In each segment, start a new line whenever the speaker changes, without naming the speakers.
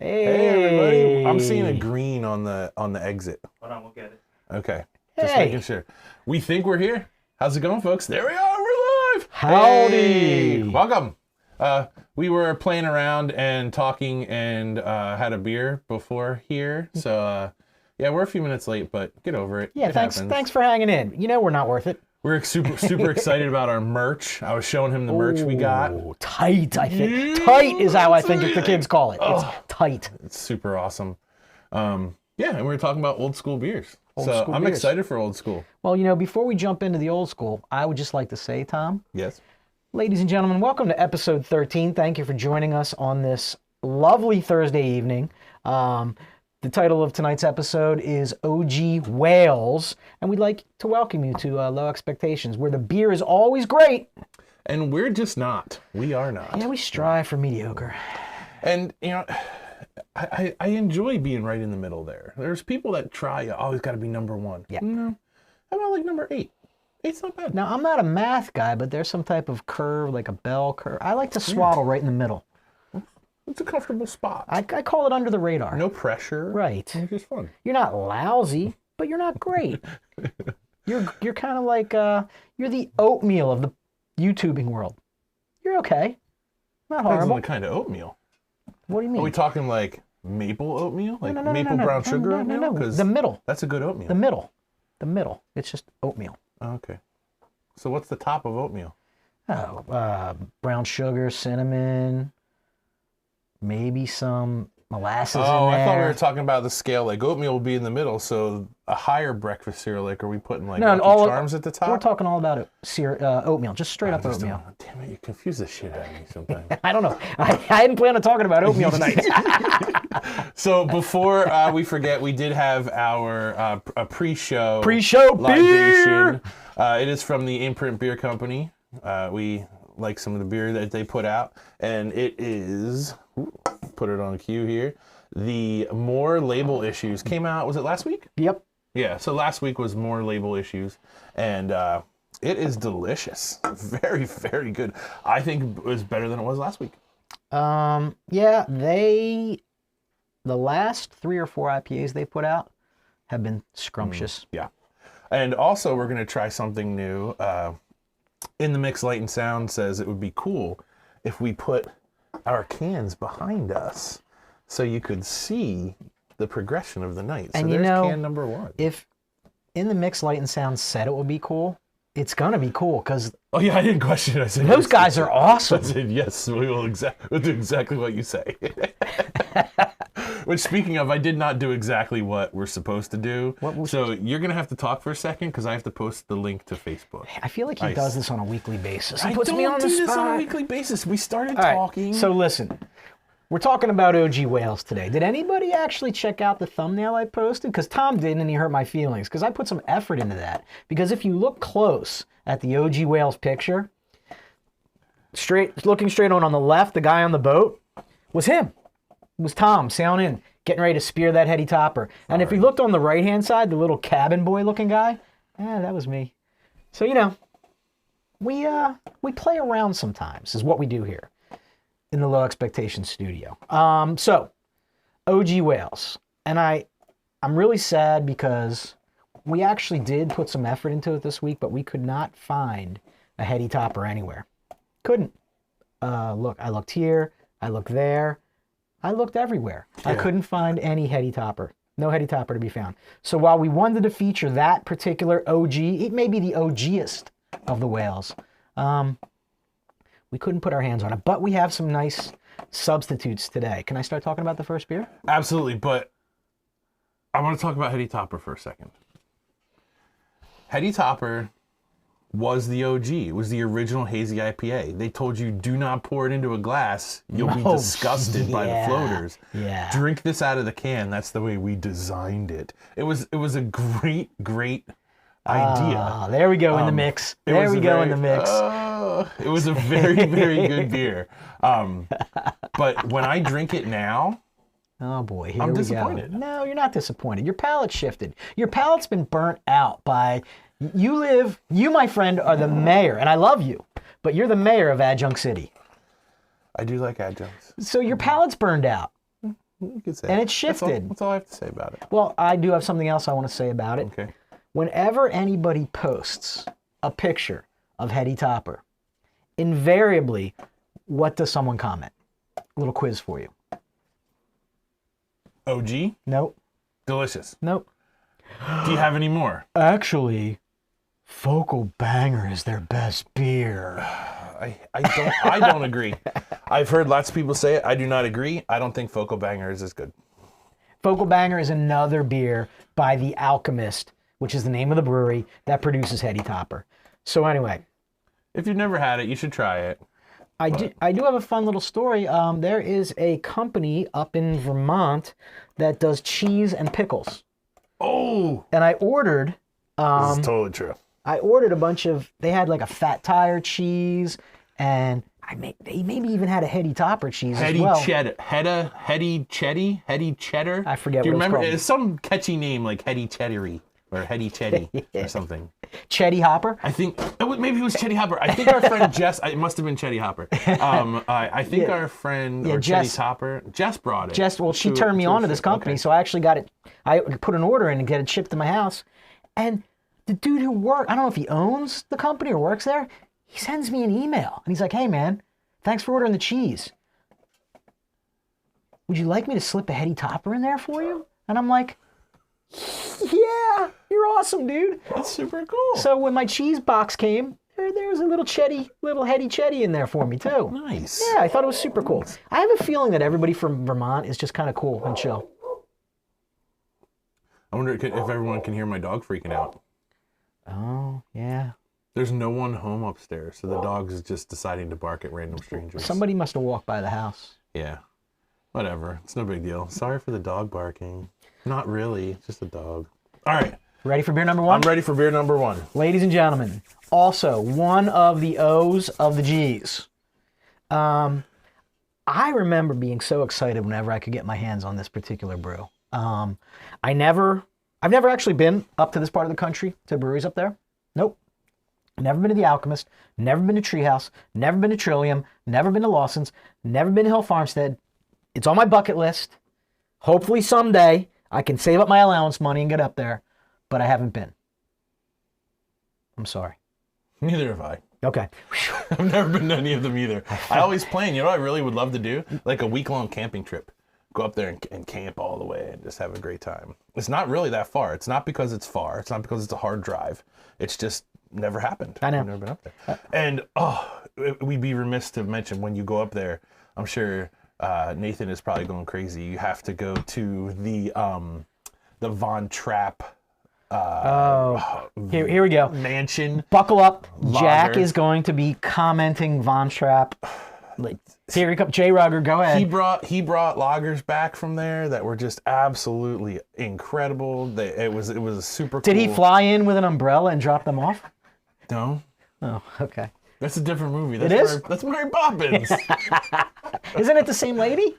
Hey, everybody. I'm seeing a green on the exit.
Hold on, we'll get it.
Okay. Just making sure. We think we're here. How's it going, folks? There we are. We're live.
Howdy.
Hey, welcome. We were playing around and talking and had a beer before here. So, yeah, we're a few minutes late, but get over it.
Yeah,
it
thanks for hanging in. You know we're not worth it.
We're super excited about our merch. I was showing him the merch we got.
Tight, I think. Tight is how I think the kids call it. It's tight.
It's super awesome. Yeah, and we were talking about old school beers. I'm
beers.
excited for old school.
Well, you know, before we jump into the old school, I would just like to say, Tom.
Yes.
Ladies and gentlemen, welcome to episode 13. Thank you for joining us on this lovely Thursday evening. The title of tonight's episode is OG Wales, and we'd like to welcome you to Low Expectations, where the beer is always great.
And we're just not. We are not.
Yeah, we strive for mediocre.
And, you know, I enjoy being right in the middle there. There's people that try, always got to be number one.
Yeah.
No. How about like number 8? 8's not bad.
Now, I'm not a math guy, but there's some type of curve, like a bell curve. I like to swaddle right in the middle.
It's a comfortable spot.
I call it under the radar.
No pressure.
Right.
It's just fun.
You're not lousy, but you're not great. You're kind of like, you're the oatmeal of the YouTubing world. You're okay. Not
Depends
horrible.
on the kind of oatmeal.
What do you mean?
Are we talking like maple oatmeal? Like
No,
maple brown sugar oatmeal?
No.
'Cause
The middle.
that's a good oatmeal.
The middle. It's just oatmeal.
Oh, okay. So what's the top of oatmeal?
Brown sugar, cinnamon, maybe some molasses in there.
Oh, I thought we were talking about the scale. Like oatmeal will be in the middle, so a higher breakfast cereal. Like, are we putting like Lucky Charms at the top?
We're talking all about oatmeal, just straight up oatmeal.
Damn it, you confuse the shit out of me sometimes.
I don't know. I didn't plan on talking about oatmeal tonight.
So before we forget, we did have our a pre-show
beer.
It is from the Imprint Beer Company. We like some of the beer that they put out, and it is, put it on cue here, the More Label Issues came out, was it last week?
Yep.
Yeah, so last week was More Label Issues, and it is delicious. Very, very good. I think it was better than it was last week.
Yeah, the last 3 or 4 IPAs they put out have been scrumptious.
Yeah. And also, we're going to try something new. In the Mix Light and Sound says it would be cool if we put our cans behind us so you could see the progression of the night.
And
so
you
there's
know,
can number 1.
If In the Mix Light and Sound said it would be cool, it's going to be cool because
Oh, yeah, I didn't question it. I said,
those guys are awesome.
I said, yes, we'll do exactly what you say. Which, speaking of, I did not do exactly what we're supposed to do. So you're going to have to talk for a second because I have to post the link to Facebook.
I feel like he does this on a weekly basis. He
I
puts
don't
me on
do
the
this
spot.
on a weekly basis. We started
All right,
talking.
so listen, we're talking about OG Wales today. Did anybody actually check out the thumbnail I posted? Because Tom didn't, and he hurt my feelings because I put some effort into that. Because if you look close at the OG Wales picture, looking straight on the left, the guy on the boat was him. It was Tom sailing in, getting ready to spear that heady topper. And if you looked on the right-hand side, the little cabin boy looking guy, that was me. So, you know, we play around sometimes is what we do here in the Low Expectations studio. So, OG Wales. And I'm really sad because we actually did put some effort into it this week, but we could not find a heady topper anywhere. Couldn't. Look, I looked here, I looked there, I looked everywhere. Yeah. I couldn't find any heady topper. No heady topper to be found. So while we wanted to feature that particular OG, it may be the OGest of the whales, we couldn't put our hands on it. But we have some nice substitutes today. Can I start talking about the first beer?
Absolutely, but I want to talk about Heady Topper for a second. Heady Topper was the OG. It was the original hazy IPA. They told you, do not pour it into a glass. You'll be disgusted by the floaters.
Yeah.
Drink this out of the can. That's the way we designed it. It was a great idea.
There we go in the mix. There we go in the mix.
It was a very, very good beer. But when I drink it now,
oh boy,
I'm disappointed.
No, you're not disappointed. Your palate's shifted. Your palate's been burnt out by, you, my friend, are the mayor, and I love you, but you're the mayor of Adjunct City.
I do like adjuncts.
So your palate's burned out.
You could say
And
it.
it's shifted.
That's all I have to say about it.
Well, I do have something else I want to say about it.
Okay.
Whenever anybody posts a picture of Heady Topper, invariably, what does someone comment? A little quiz for you.
OG?
Nope.
Delicious.
Nope.
Do you have any more?
Actually, Focal Banger is their best beer.
I don't agree. I've heard lots of people say it. I do not agree. I don't think Focal Banger is as good.
Focal Banger is another beer by The Alchemist, which is the name of the brewery that produces Heady Topper. So anyway,
If you've never had it, you should try it.
I do have a fun little story. There is a company up in Vermont that does cheese and pickles.
Oh,
And I ordered
this is totally true.
I ordered a bunch of, they had like a Fat Tire cheese, and they maybe even had a Heady Topper cheese
Heady
as well.
cheddar. Heady cheddar?
I forget
Do you
what it's
remember?
called.
It's some catchy name like Heady Cheddary or Heady Chetty or something.
Chetty Hopper?
I think, maybe it was Chetty Hopper. I think our friend Jess, it must have been Chetty Hopper. I think our friend, or
Jess-
Chetty Topper, Jess brought it.
Jess, well, she
to-
turned me
to
on to
a
this
show.
company,
Okay.
so I actually got it. I put an order in and get it shipped to my house. And the dude who I don't know if he owns the company or works there, he sends me an email. And he's like, hey, man, thanks for ordering the cheese. Would you like me to slip a Heady Topper in there for you? And I'm like, yeah, you're awesome, dude.
That's super cool.
So when my cheese box came, there was a little Heady Chetty in there for me, too.
Nice.
Yeah, I thought it was super cool. I have a feeling that everybody from Vermont is just kind of cool and chill.
I wonder if everyone can hear my dog freaking out.
Oh, yeah.
There's no one home upstairs, so the dog is just deciding to bark at random strangers.
Somebody must have walked by the house.
Yeah. Whatever. It's no big deal. Sorry for the dog barking. Not really. It's just a dog. All right.
Ready for beer number one?
I'm ready for beer number one.
Ladies and gentlemen, also one of the O's of the G's. I remember being so excited whenever I could get my hands on this particular brew. I've never actually been up to this part of the country, to breweries up there. Nope. Never been to The Alchemist, never been to Treehouse, never been to Trillium, never been to Lawson's, never been to Hill Farmstead. It's on my bucket list. Hopefully someday I can save up my allowance money and get up there, but I haven't been. I'm sorry.
Neither have I.
Okay.
I've never been to any of them either. I always plan, you know what I really would love to do? Like a week-long camping trip. Go up there and camp all the way and just have a great time. It's not really that far. It's not because it's far. It's not because it's a hard drive. It's just never happened.
I know.
I've never been up there. And, we'd be remiss to mention when you go up there, I'm sure Nathan is probably going crazy. You have to go to the Von Trapp
Here we go.
mansion.
Buckle up. Jack
Lager.
is going to be commenting Von Trapp. Here he comes. Jay Rugger, go ahead.
He brought lagers back from there that were just absolutely incredible. It was a super cool.
Did he fly in with an umbrella and drop them off?
No.
Oh, okay.
That's a different movie.
It is?
That's Mary Poppins.
Isn't it the same lady?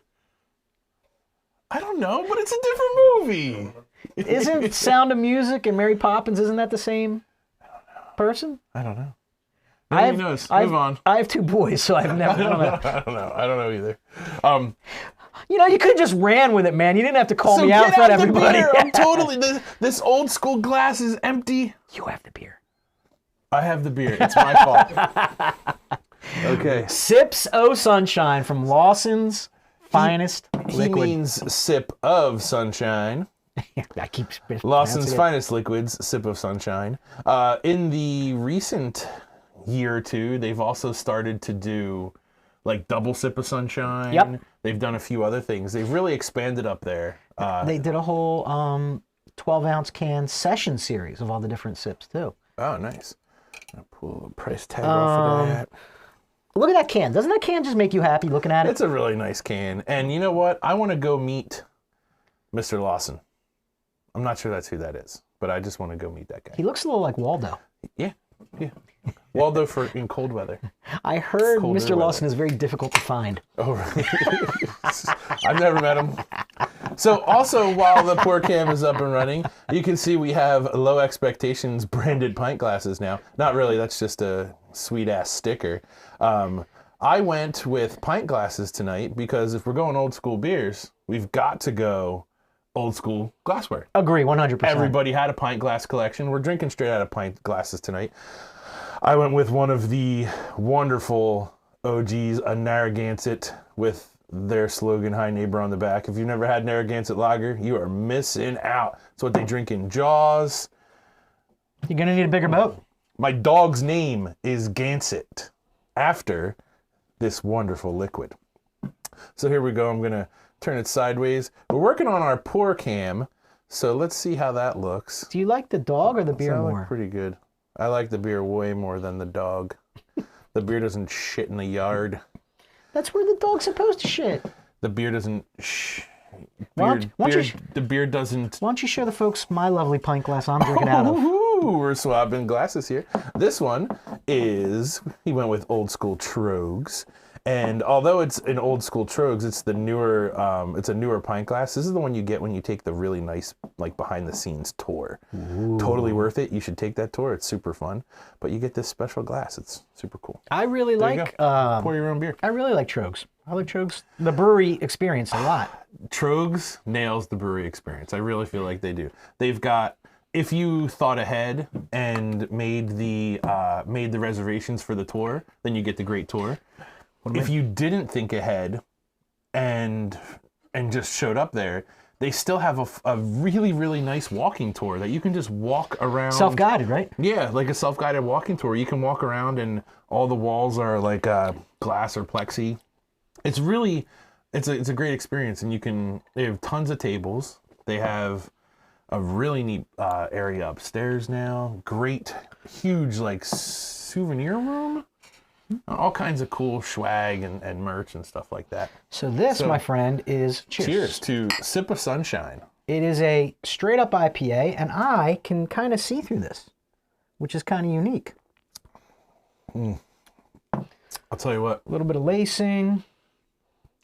I don't know, but it's a different movie.
Isn't Sound of Music and Mary Poppins, isn't that the same person?
I don't know.
I've-
Nobody knows.
I've-
Move on.
I have two boys, so I've never done that.
I don't know either.
You know, you could have just ran with it, man. You didn't have to call
So
me out in
get
front
out
of
the
everybody.
beer. I'm totally. This old school glass is empty.
You have the beer.
I have the beer. It's my fault. Okay.
Sips O Sunshine from Lawson's Finest
He
Liquid.
means sip of sunshine.
I keep
Lawson's
pronouncing it.
Finest Liquids, Sip of Sunshine. In the recent year or two, they've also started to do like double Sip of Sunshine.
Yep.
They've done a few other things. They've really expanded up there.
They did a whole 12-ounce can session series of all the different sips, too.
Oh, nice. I'll pull the price tag off of that.
Look at that can. Doesn't that can just make you happy looking at it?
It's a really nice can. And you know what? I want to go meet Mr. Lawson. I'm not sure that's who that is, but I just want to go meet that guy.
He looks a little like Waldo.
Yeah. Waldo in cold weather.
I heard
Colder
Mr.
weather.
Lawson is very difficult to find.
Oh, really? I've never met him. So also, while the Pour Cam is up and running, you can see we have Low Expectations branded pint glasses now. Not really, that's just a sweet-ass sticker. I went with pint glasses tonight because if we're going old school beers, we've got to go old school glassware.
Agree, 100%.
Everybody had a pint glass collection. We're drinking straight out of pint glasses tonight. I went with one of the wonderful OGs, a Narragansett, with their slogan, High Neighbor, on the back. If you've never had Narragansett lager, you are missing out. It's what they drink in Jaws.
You're going to need a bigger boat.
My dog's name is Gansett, after this wonderful liquid. So here we go. I'm going to turn it sideways. We're working on our pour cam, so let's see how that looks.
Do you like the dog or the beer more?
Pretty good. I like the beer way more than the dog. The beer doesn't shit in the yard.
That's where the dog's supposed to shit.
The beer doesn't the beer doesn't...
Why don't you show the folks my lovely pint glass I'm drinking out of?
We're swapping glasses here. This one is... He went with old school Trogs. And although it's an old school Trogs, it's the newer, it's a newer pint glass. This is the one you get when you take the really nice, like, behind the scenes tour. Ooh. Totally worth it. You should take that tour. It's super fun. But you get this special glass. It's super cool.
I really like
pour your own beer.
I really like Trogs. I like Trogs. The brewery experience a lot.
Trogs nails the brewery experience. I really feel like they do. They've got, if you thought ahead and made the reservations for the tour, then you get the great tour. If you didn't think ahead and just showed up there, they still have a really, really nice walking tour that you can just walk around.
Self-guided, right?
Yeah, like a self-guided walking tour. You can walk around and all the walls are like glass or plexi. It's really, it's a great experience, and they have tons of tables. They have a really neat area upstairs now. Great, huge, like, souvenir room. All kinds of cool swag and merch and stuff like that.
So this, my friend, is
cheers to Sip of Sunshine.
It is a straight up IPA, and I can kind of see through this, which is kind of unique.
I'll tell you what.
A little bit of lacing,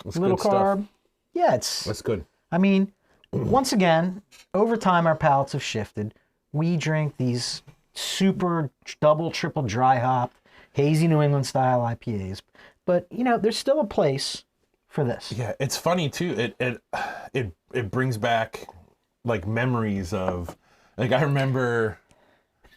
a little carb.
Stuff.
Yeah,
that's good.
I mean, once again, over time our palates have shifted. We drink these super double, triple dry hopped, hazy New England style IPAs, but there's still a place for this.
Yeah, it's funny too. It brings back like memories of, like, I remember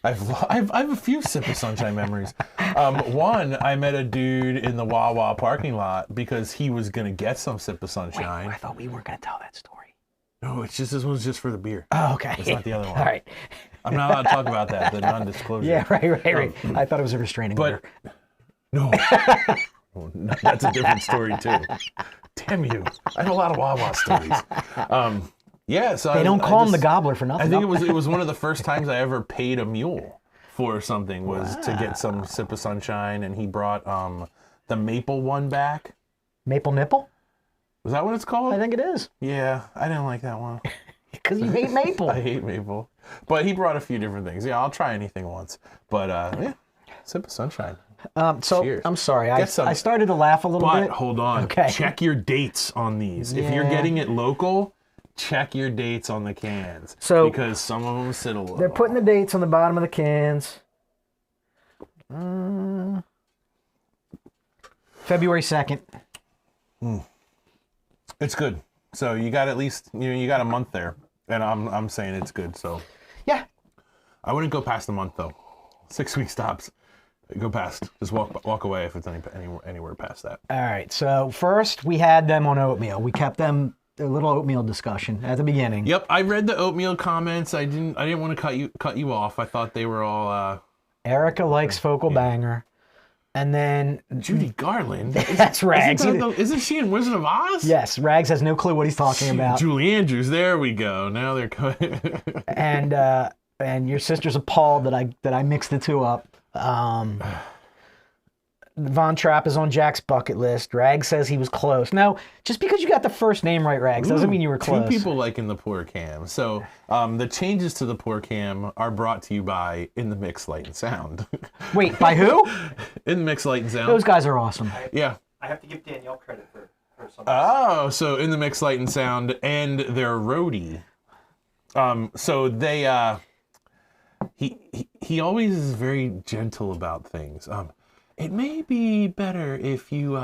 I have a few Sip of Sunshine memories. One, I met a dude in the Wawa parking lot because he was gonna get some Sip of Sunshine.
Wait, I thought we weren't gonna tell that story.
No, it's just, this one's just for the beer.
Oh, okay.
It's not the other one.
All right.
I'm not allowed to talk about that, the non-disclosure.
Yeah, right. I thought it was a restraining order.
No. That's a different story, too. Damn you. I have a lot of Wawa stories. Yeah, so
they don't call him the gobbler for nothing.
I think it was one of the first times I ever paid a mule for something, was to get some Sip of Sunshine, and he brought the maple one back.
Maple nipple?
Was that what it's called?
I think it is.
Yeah, I didn't like that one.
Because you hate maple.
I hate maple. But he brought a few different things. Yeah, I'll try anything once. But yeah, Sip of Sunshine.
So cheers. I'm sorry. I started to laugh a little bit.
But hold on.
Okay.
Check your dates on these. Yeah. If you're getting it local, check your dates on the cans. Because some of them sit a little.
They're putting the dates on the bottom of the cans. February 2nd.
It's good. So you got at least, you got a month there. And I'm saying it's good, so.
Yeah.
I wouldn't go past a month, though. 6 week stops. Go past. Just walk away if it's anywhere past that.
All right. So first, we had them on oatmeal. We kept them a little oatmeal discussion at the beginning.
Yep. I read the oatmeal comments. I didn't want to cut you off. I thought they were all.
Erica likes Focal Banger. And then
Judy Garland.
That's Rags.
Isn't she in Wizard of Oz?
Yes, Rags has no clue what he's talking about.
Julie Andrews. There we go. Now they're coming.
and your sister's appalled that I mixed the two up. Von Trapp is on Jack's bucket list. Rags says he was close. Now, just because you got the first name right, Rags, doesn't mean you were close.
Two people liking the Pour Cam. So the changes to the Pour Cam are brought to you by In the Mix, Light and Sound.
Wait, by who?
In the Mix, Light and Sound.
Those guys are awesome.
Yeah.
I have to give Danielle credit for some.
Oh, so In the Mix, Light and Sound and their roadie. So they he always is very gentle about things. It may be better if you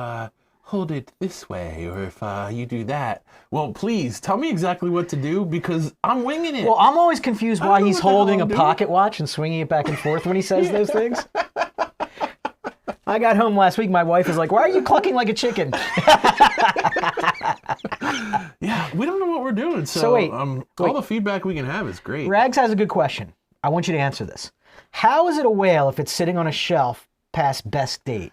hold it this way, or if you do that. Well, please tell me exactly what to do because I'm winging it.
Well, I'm always confused
I
why
don't know
he's
what the hell
holding a
I'm doing.
pocket watch and swinging it back and forth when he says those things. I got home last week. My wife is like, "Why are you clucking like a chicken?"
Yeah, we don't know what we're doing. So,
wait.
all the feedback we can have is great.
Rags has a good question. I want you to answer this. How is it a whale if it's sitting on a shelf past best date?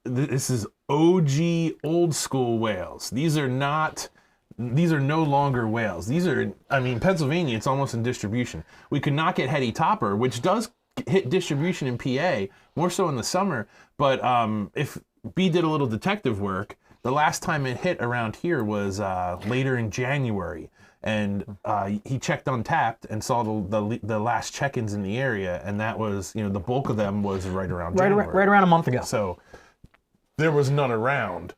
This is OG old school whales. These are no longer whales. Pennsylvania, it's almost in distribution. We could not get Heady Topper, which does hit distribution in PA, more so in the summer. But if B did a little detective work, the last time it hit around here was later in January. And he checked Untapped and saw the last check-ins in the area, and that was, the bulk of them was right around January.
Right around a month ago.
So there was none around.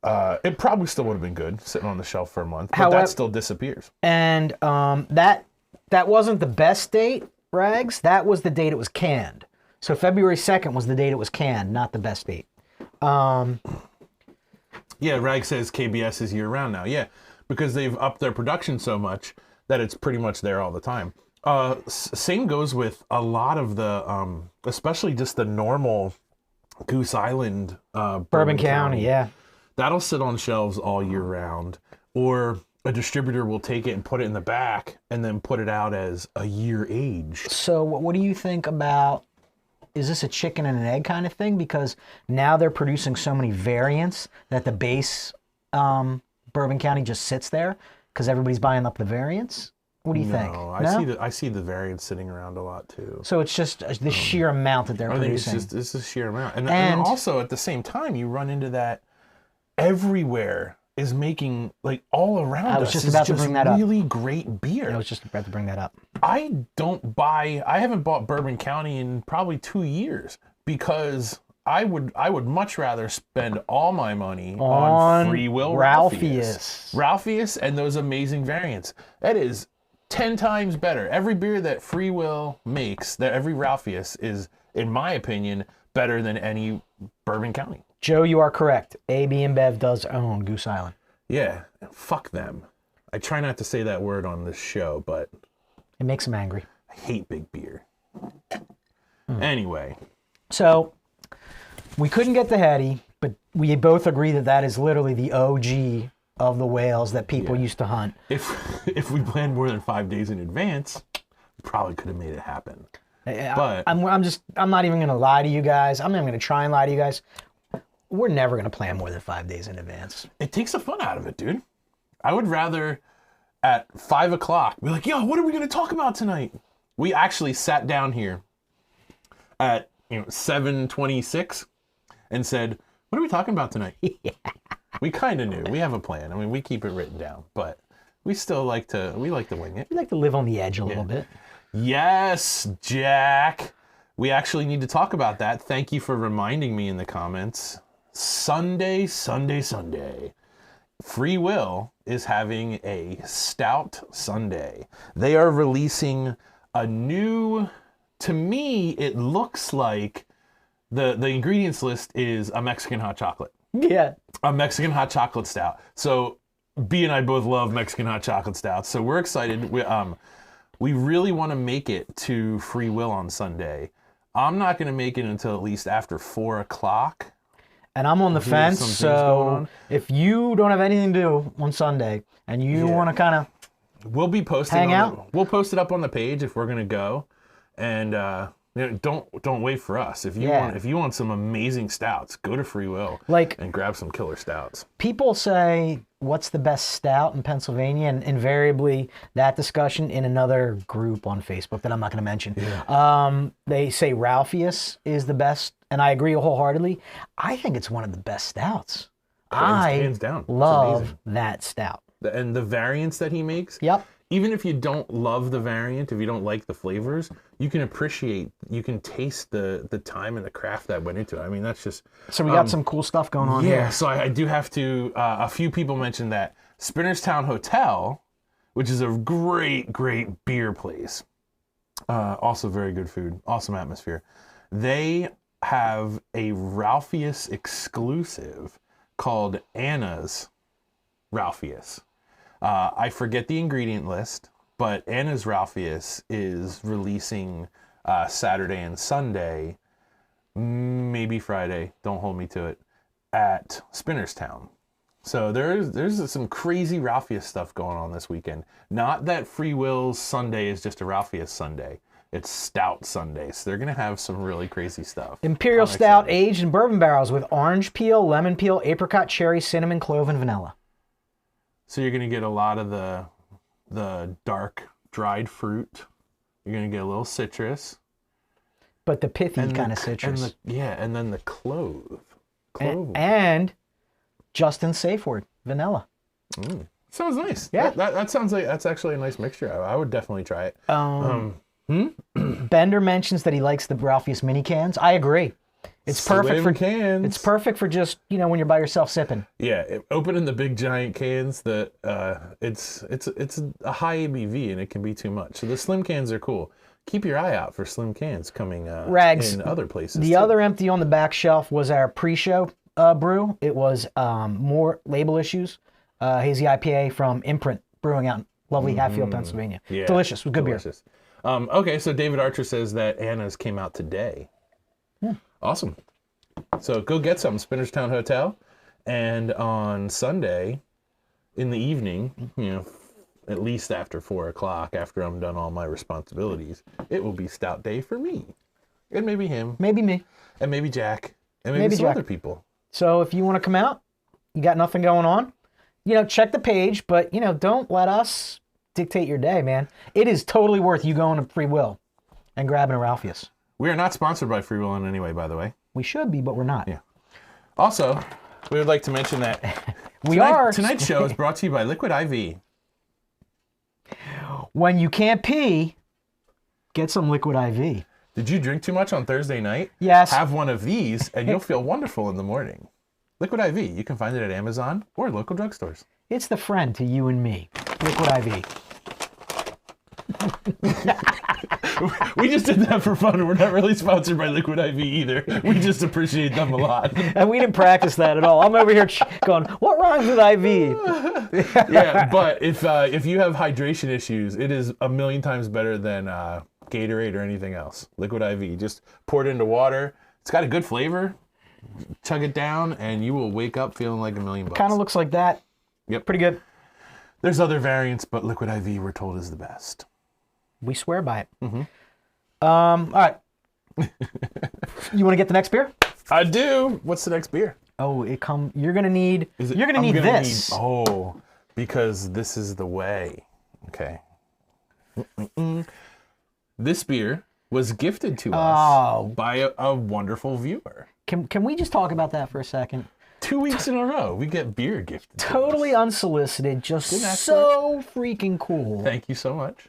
It probably still would have been good sitting on the shelf for a month, but that still disappears.
And that wasn't the best date, Rags. That was the date it was canned. So February 2nd was the date it was canned, not the best date.
Yeah, Rag says KBS is year-round now. Yeah, because they've upped their production so much that it's pretty much there all the time. Same goes with a lot of the, especially just the normal Goose Island,
Bourbon County, yeah.
That'll sit on shelves all year round, or a distributor will take it and put it in the back and then put it out as a year aged.
So what do you think about, is this a chicken and an egg kind of thing? Because now they're producing so many variants that the base Bourbon County just sits there because everybody's buying up the variants. What do you think?
I see the variants sitting around a lot too.
So it's just the sheer amount that they're producing.
I think it's a sheer amount. And also at the same time, you run into that everywhere is making, like, all around us.
I was just about to bring that up.
Really great beer.
I was just about to bring that up.
I haven't bought Bourbon County in probably 2 years because I would much rather spend all my money on Free Will Ralpheus and those amazing variants. That is 10 times better. Every beer that Free Will makes, that every Ralpheus is, in my opinion, better than any Bourbon County.
Joe, you are correct. AB InBev does own Goose Island.
Yeah, fuck them. I try not to say that word on this show, but
it makes him angry.
I hate big beer. Anyway.
So, we couldn't get the Heady, but we both agree that that is literally the OG of the whales that people used to hunt.
If we planned more than 5 days in advance, we probably could have made it happen. But
I'm not even going to lie to you guys. I'm not even going to try and lie to you guys. We're never going to plan more than 5 days in advance.
It takes the fun out of it, dude. I would rather at 5 o'clock be like, yo, what are we going to talk about tonight? We actually sat down here at 7:26 and said, what are we talking about tonight? Yeah. We kind of knew. We have a plan. I mean, we keep it written down, but we still like to wing it.
We like to live on the edge a little bit.
Yes, Jack. We actually need to talk about that. Thank you for reminding me in the comments. Sunday. Free Will is having a stout Sunday. They are releasing a new, to me, it looks like the ingredients list is a Mexican hot chocolate.
Yeah.
A Mexican hot chocolate stout. So B and I both love Mexican hot chocolate stouts. So we're excited. We really want to make it to Free Will on Sunday. I'm not going to make it until at least after 4 o'clock.
And I'm on the fence, so if you don't have anything to do on Sunday and you want to kind of
we'll be posting
hang out.
We'll post it up on the page if we're going to go. And don't wait for us. If you want some amazing stouts, go to Free Will and grab some killer stouts.
People say, what's the best stout in Pennsylvania? And invariably, that discussion in another group on Facebook that I'm not going to mention. Yeah. They say Ralpheus is the best, and I agree wholeheartedly. I think it's one of the best stouts.
Hands down.
Love that stout.
And the variants that he makes.
Yep.
Even if you don't love the variant, if you don't like the flavors, you can taste the time and the craft that went into it. I mean, that's just...
So we got some cool stuff going on here.
Yeah, so I do have to... a few people mentioned that Spinnerstown Hotel, which is a great beer place, also very good food, awesome atmosphere, they have a Ralphius exclusive called Anna's Ralphius. I forget the ingredient list, but Anna's Ralphius is releasing Saturday and Sunday, maybe Friday, don't hold me to it, at Spinnerstown. So there's some crazy Ralphius stuff going on this weekend. Not that Free Will's Sunday is just a Ralphius Sunday. It's Stout Sunday. So they're going to have some really crazy stuff.
Imperial Stout aged in bourbon barrels with orange peel, lemon peel, apricot, cherry, cinnamon, clove, and vanilla.
So you're going to get a lot of the dark dried fruit. You're going to get a little citrus.
But the pithy kind of citrus.
And then the clove.
And Justin's safe word, vanilla.
Sounds nice.
Yeah.
That sounds like that's actually a nice mixture. I would definitely try it.
Bender mentions that he likes the Ralphius mini cans. I agree. It's perfect for
cans.
It's perfect for just, when you're by yourself sipping.
Yeah, opening the big giant cans that it's a high ABV and it can be too much. So the slim cans are cool. Keep your eye out for slim cans coming
Rags,
in other places.
The other empty on the back shelf was our pre-show brew. It was more label issues. Hazy IPA from Imprint Brewing out in lovely Hatfield, Pennsylvania.
Yeah,
delicious. With good
delicious beer. Okay, so David Archer says that Anna's came out today. Awesome. So go get some, Spinnerstown Hotel. And on Sunday in the evening, at least after 4 o'clock, after I'm done all my responsibilities, it will be Stout Day for me. And maybe him.
Maybe me.
And maybe Jack. And maybe some
Jack.
other people.
So if you want to come out, you got nothing going on, check the page, but, don't let us dictate your day, man. It is totally worth you going to Free Will and grabbing a Ralphius.
We are not sponsored by Free Will in any way, by the way.
We should be, but we're not.
Yeah. Also, we would like to mention that tonight's show is brought to you by Liquid IV.
When you can't pee, get some Liquid IV.
Did you drink too much on Thursday night?
Yes.
Have one of these, and you'll feel wonderful in the morning. Liquid IV. You can find it at Amazon or local drugstores.
It's the friend to you and me. Liquid IV.
We just did that for fun. We're not really sponsored by Liquid IV either. We just appreciate them a lot.
And we didn't practice that at all. I'm over here going, what rhymes with IV?
Yeah, but if you have hydration issues, it is a million times better than Gatorade or anything else. Liquid IV. Just pour it into water. It's got a good flavor. Chug it down, and you will wake up feeling like $1 million.
Kind of looks like that.
Yep.
Pretty good.
There's other variants, but Liquid IV, we're told, is the best.
We swear by it. All right. You want to get the next beer?
I do. What's the next beer?
Oh, you're gonna need this.
Because this is the way. Okay. This beer was gifted to us by a wonderful viewer.
Can we just talk about that for a second?
2 weeks in a row, we get beer gifted.
Totally unsolicited, just so freaking cool.
Thank you so much.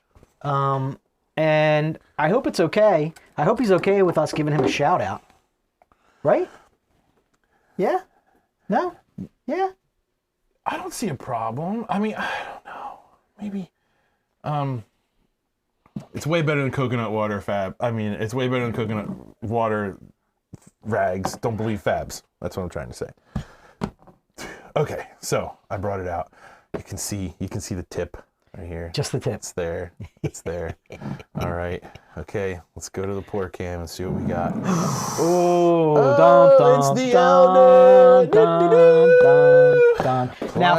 And I hope it's okay. I hope he's okay with us giving him a shout out. Right? Yeah? No? Yeah?
I don't see a problem. I mean, I don't know. Maybe. It's way better than coconut water, Fab. I mean, it's way better than coconut water rags. Don't believe Fabs. That's what I'm trying to say. Okay, so I brought it out. You can see the tip right here.
Just the tip.
It's there. It's there. All right. Okay, let's go to the pour cam and see what we got.
It's
the elder.
Now,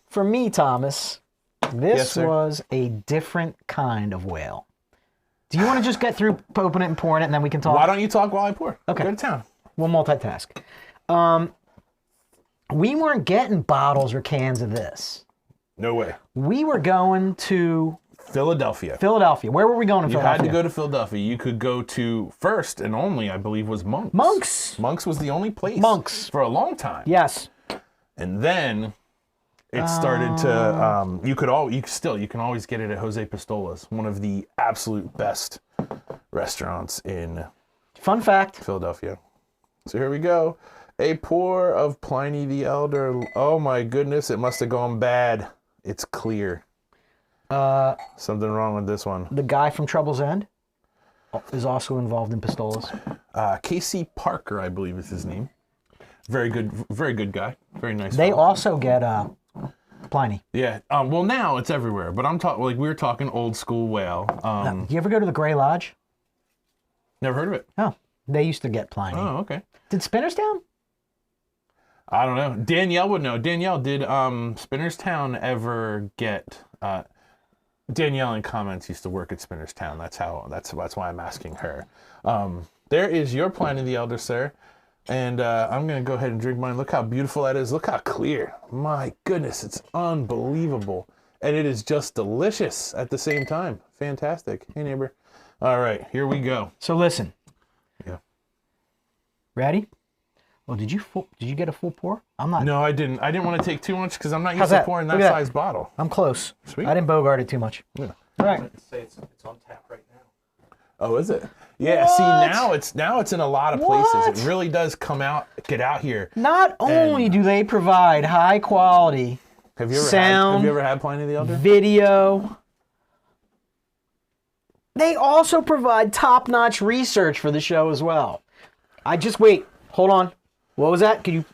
for me, Thomas, this was a different kind of whale. Do you want to just get through opening it and pouring it, and then we can talk?
Why don't you talk while I pour?
Okay.
Go to town.
We'll multitask. We weren't getting bottles or cans of this.
No way.
We were going to
Philadelphia.
Where were we going in Philadelphia?
You had to go to Philadelphia. You could go to first and only, I believe, was Monk's. Monk's was the only place.
Monk's.
For a long time.
Yes.
And then it started to, you can always get it at Jose Pistola's, one of the absolute best restaurants in
Fun fact.
Philadelphia. So here we go. A pour of Pliny the Elder. Oh my goodness, it must have gone bad. It's clear. Something wrong with this one.
The guy from Trouble's End? is also involved in pistolas.
Casey Parker, I believe is his name. Very good guy. Very nice.
They
fellow.
also get Pliny.
Yeah. Well, now it's everywhere, but I'm talking like we were talking old school whale.
You ever go to the Gray Lodge?
Never heard of it.
Oh, they used to get Pliny.
Oh, okay.
Did Spinnerstown?
I don't know. Danielle would know. Danielle, did Spinnerstown ever get? Danielle in comments used to work at Spinnerstown. That's why I'm asking her. There is your Pliny the Elder, sir. And I'm going to go ahead and drink mine. Look how beautiful that is. Look how clear. My goodness, it's unbelievable. And it is just delicious at the same time. Fantastic. Hey, neighbor. All right, here we go.
So listen.
Yeah.
Ready? Well, did you get a full pour? I'm not.
No, I didn't. I didn't want to take too much because I'm not used
How's
to
that?
pouring
Look
that
at that.
size bottle.
I'm close.
Sweet.
I didn't bogart it too much.
Yeah.
All right.
I'd say it's on tap right now.
Oh, is it? Yeah.
What?
See, now it's in a lot of places.
What?
It really does get out here.
Not only do they provide high quality
Have you ever
sound,
had Pliny the Elder?
video, they also provide top-notch research for the show as well. Wait, hold on. What was that? Could you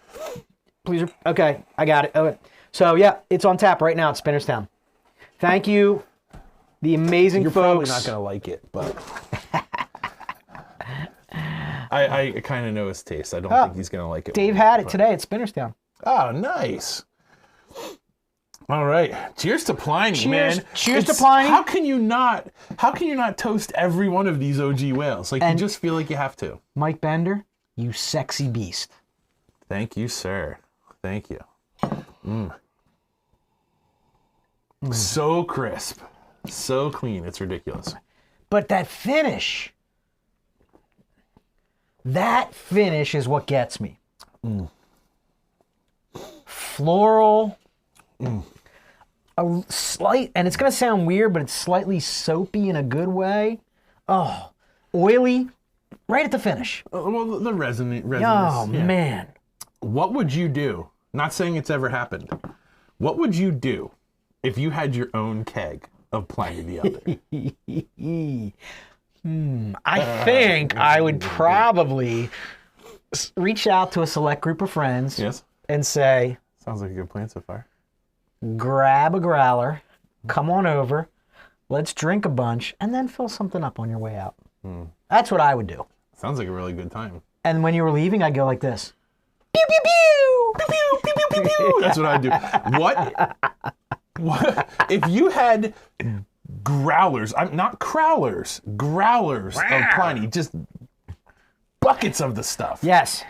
please? Okay, I got it. Okay. So yeah, it's on tap right now at Spinnerstown. Thank you, the amazing
You're
folks.
probably not going to like it, but I kind of know his taste. I don't think he's going to like it.
Dave had it today at Spinnerstown.
Oh, nice. All right. Cheers to Pliny,
Cheers.
man.
Cheers to Pliny.
How can you not toast every one of these OG whales? Like, you just feel like you have to.
Mike Bender, you sexy beast.
Thank you, sir. Thank you. So crisp. So clean. It's ridiculous.
But that finish is what gets me. Floral, a slight, and it's going to sound weird, but it's slightly soapy in a good way. Oh, oily, right at the finish.
Well, the resonance.
Oh,
yeah.
man.
What would you do? Not saying it's ever happened. What would you do if you had your own keg of Pliny the Elder?
I think I would probably reach out to a select group of friends
Yes.
and say,
Sounds like a good plan so far.
grab a growler, come on over, let's drink a bunch, and then fill something up on your way out. That's what I would do.
Sounds like a really good time.
And when you were leaving, I'd go like this. Pew, pew, pew!
Pew, pew, pew, pew, pew, pew. That's what I do. What if you had growlers? Not crowlers. Growlers of Pliny. Just buckets of the stuff.
Yes.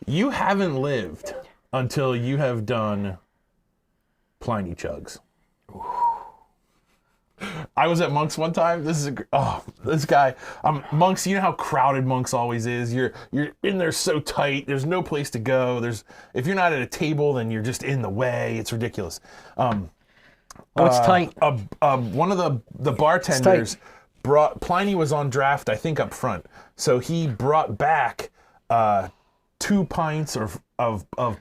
You haven't lived until you have done Pliny chugs. I was at Monk's one time. This guy. Monk's. You know how crowded Monk's always is. You're in there so tight. There's no place to go. If you're not at a table, then you're just in the way. It's ridiculous.
It's tight.
One of the bartenders brought Pliny was on draft, I think, up front. So he brought back 2 pints of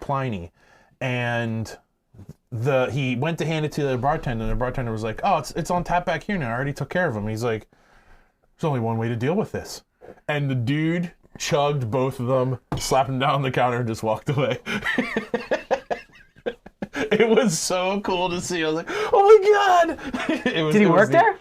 Pliny, and he went to hand it to the bartender, and the bartender was like, "Oh, it's on tap back here now. I already took care of him." He's like, "There's only one way to deal with this," and the dude chugged both of them, slapped them down on the counter, and just walked away. It was so cool to see. I was like, "Oh my god!"
Did he work there?